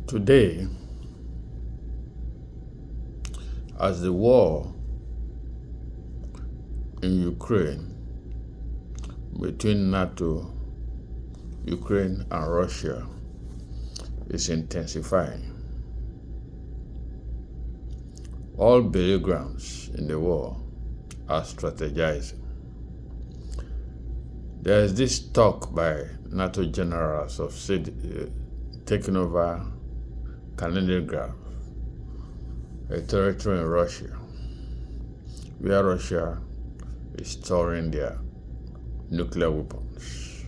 Today, as the war in Ukraine between NATO, Ukraine, and Russia is intensifying, all belligerents in the war are strategizing. There is this talk by NATO generals of taking over Kaliningrad, a territory in Russia, where Russia is storing their nuclear weapons.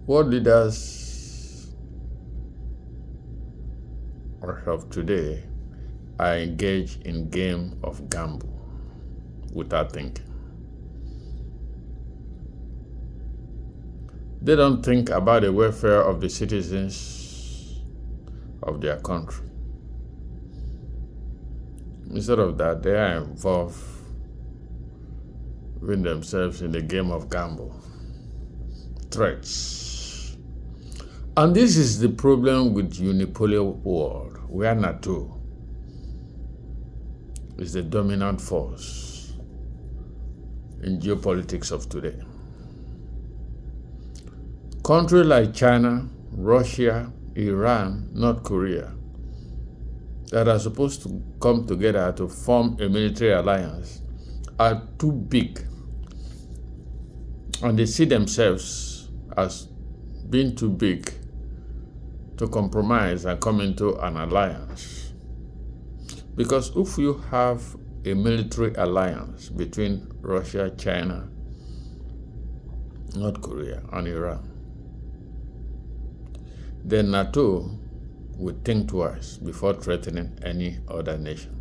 World leaders of today are engaged in game of gamble without thinking. They don't think about the welfare of the citizens of their country. Instead of that, they are involved with themselves in the game of gamble, threats. And this is the problem with unipolar world, where NATO is the dominant force in geopolitics of today. Countries like China, Russia, Iran, North Korea, that are supposed to come together to form a military alliance are too big, and they see themselves as being too big to compromise and come into an alliance. Because if you have a military alliance between Russia, China, North Korea, and Iran, then NATO would think twice before threatening any other nation.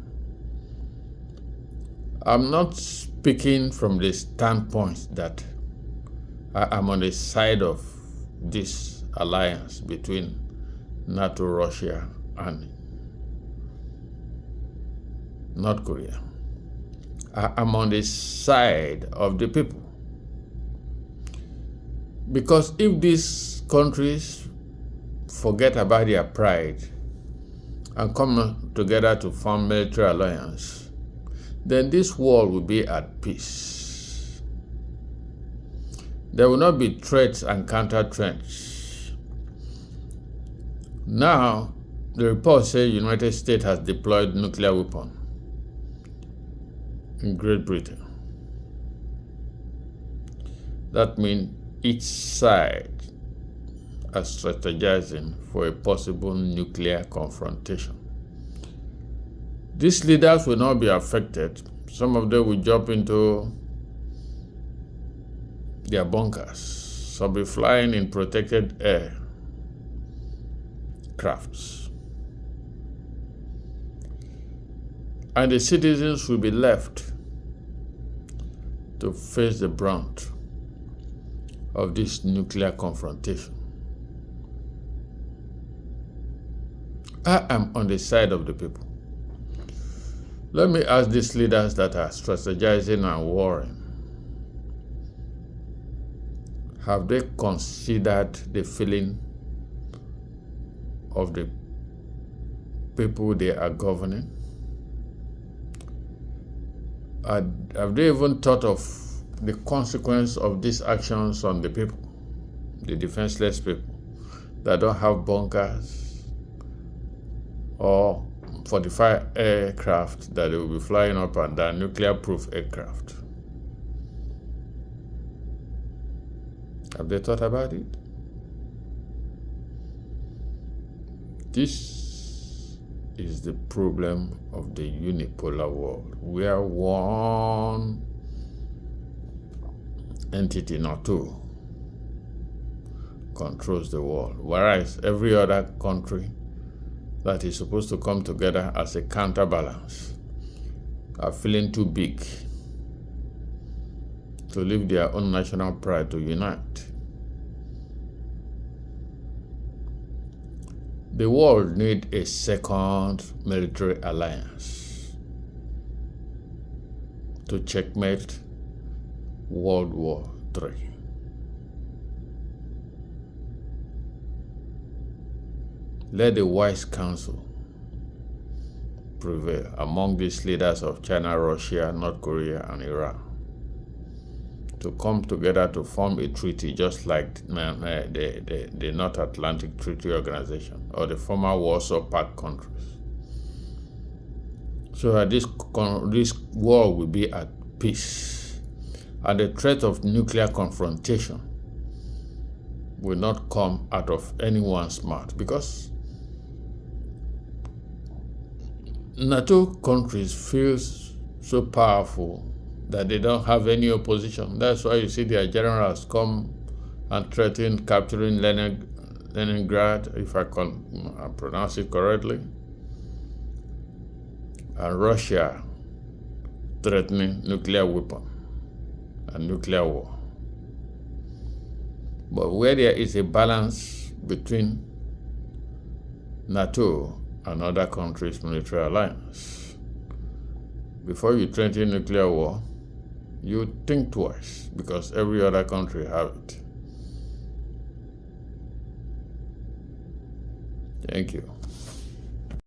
I'm not speaking from the standpoint that I am on the side of this alliance between NATO, Russia, and North Korea. I am on the side of the people. Because if these countries forget about their pride and come together to form military alliance, then this world will be at peace. There will not be threats and counter-threats. Now, the report says the United States has deployed nuclear weapons in Great Britain. That means each side are strategizing for a possible nuclear confrontation. These leaders will not be affected. Some of them will jump into their bunkers. Some will be flying in protected air crafts. And the citizens will be left to face the brunt of this nuclear confrontation. I am on the side of the people. Let me ask these leaders that are strategizing and warring, have they considered the feeling of the people they are governing? Have they even thought of the consequence of these actions on the people, the defenseless people that don't have bunkers or 45 aircraft that they will be flying up and down, nuclear-proof aircraft? Have they thought about it? This is the problem of the unipolar world, where one entity, not two, controls the world, whereas every other country that is supposed to come together as a counterbalance are feeling too big to leave their own national pride to unite. The world needs a second military alliance to checkmate World War III. let a wise counsel prevail among these leaders of China, Russia, North Korea, and Iran to come together to form a treaty just like the North Atlantic Treaty Organization or the former Warsaw Pact countries, so that this world will be at peace and the threat of nuclear confrontation will not come out of anyone's mouth, because NATO countries feel so powerful that they don't have any opposition. That's why you see their generals come and threaten capturing Leningrad, if I can pronounce it correctly, and Russia threatening nuclear weapon and nuclear war. But where there is a balance between NATO and other countries' military alliance, before you threaten nuclear war, you think twice, because every other country have it. Thank you.